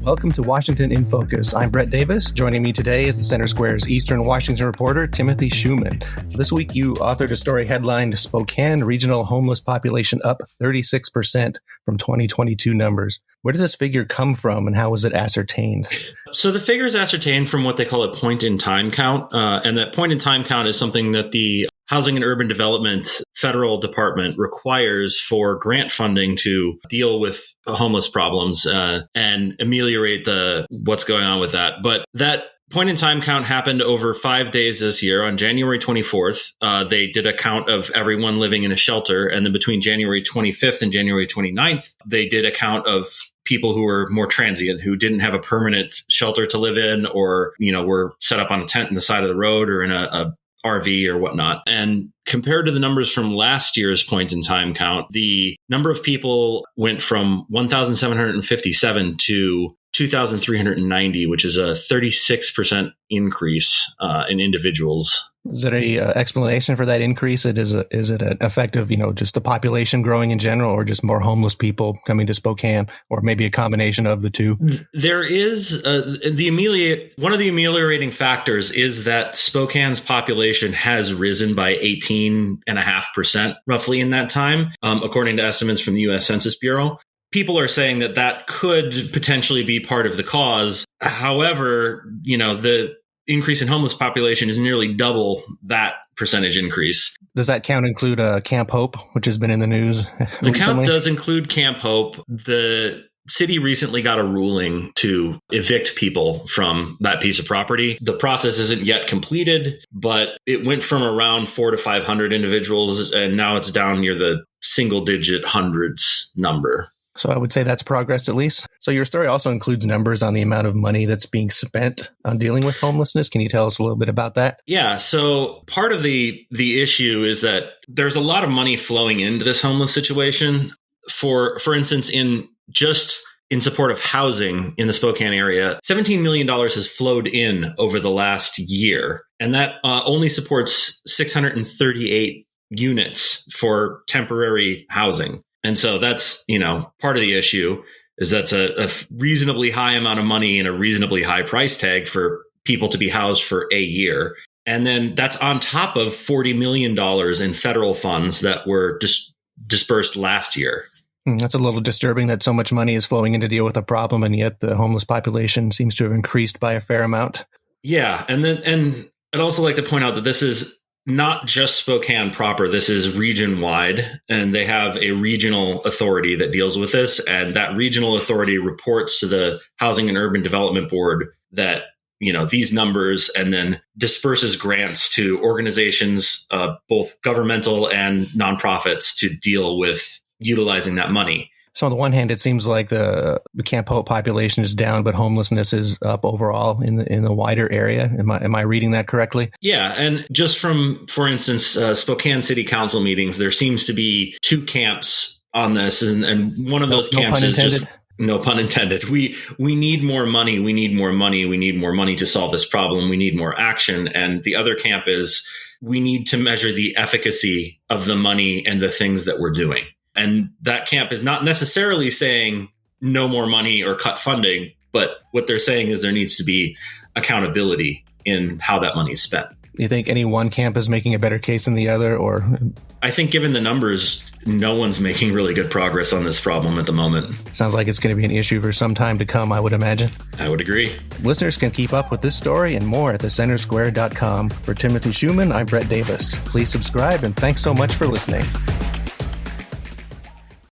Welcome to Washington in Focus. I'm Brett Davis. Joining me today is the Center Square's Eastern Washington reporter, Timothy Schumann. This week, you authored a story headlined Spokane Regional Homeless Population Up 36% from 2022 numbers. Where does this figure come from and how was it ascertained? So the figure is ascertained from what they call a point-in-time count. And that point-in-time count is something that the Housing and Urban Development federal department requires for grant funding to deal with homeless problems and ameliorate what's going on with that. But that point in time count happened over 5 days this year. On January 24th, they did a count of everyone living in a shelter. And then between January 25th and January 29th, they did a count of people who were more transient, who didn't have a permanent shelter to live in or, were set up on a tent in the side of the road or in a RV or whatnot. And compared to the numbers from last year's point in time count, the number of people went from 1,757 to 2,390, which is a 36% increase in individuals. Is there a explanation for that increase? Is it an effect of, just the population growing in general, or just more homeless people coming to Spokane, or maybe a combination of the two? There is one of the ameliorating factors is that Spokane's population has risen by 18.5% roughly in that time, according to estimates from the U.S. Census Bureau. People are saying that could potentially be part of the cause. However, the increase in homeless population is nearly double that percentage increase. Does that count include Camp Hope, which has been in the news recently? The count does include Camp Hope. The city recently got a ruling to evict people from that piece of property. The process isn't yet completed, but it went from around 400 to 500 individuals, and now it's down near the single-digit hundreds number. So I would say that's progress at least. So your story also includes numbers on the amount of money that's being spent on dealing with homelessness. Can you tell us a little bit about that? Yeah. So part of the issue is that there's a lot of money flowing into this homeless situation. For instance, in support of housing in the Spokane area, $17 million has flowed in over the last year. And that only supports 638 units for temporary housing. And so that's, part of the issue is that's a reasonably high amount of money and a reasonably high price tag for people to be housed for a year. And then that's on top of $40 million in federal funds that were dispersed last year. That's a little disturbing that so much money is flowing in to deal with a problem, and yet the homeless population seems to have increased by a fair amount. Yeah. And I'd also like to point out that this is not just Spokane proper. This is region wide, and they have a regional authority that deals with this. And that regional authority reports to the Housing and Urban Development Board that, these numbers, and then disperses grants to organizations, both governmental and nonprofits, to deal with utilizing that money. So on the one hand, it seems like the Camp Hope population is down, but homelessness is up overall in the wider area. Am I reading that correctly? Yeah. And just from, for instance, Spokane City Council meetings, there seems to be two camps on this. And one of those camps is just, no pun intended. We need more money. We need more money. We need more money to solve this problem. We need more action. And the other camp is, we need to measure the efficacy of the money and the things that we're doing. And that camp is not necessarily saying no more money or cut funding, but what they're saying is there needs to be accountability in how that money is spent. Do you think any one camp is making a better case than the other, or? I think given the numbers, no one's making really good progress on this problem at the moment. Sounds like it's going to be an issue for some time to come, I would imagine. I would agree. Listeners can keep up with this story and more at thecentersquare.com. For Timothy Schumann, I'm Brett Davis. Please subscribe, and thanks so much for listening.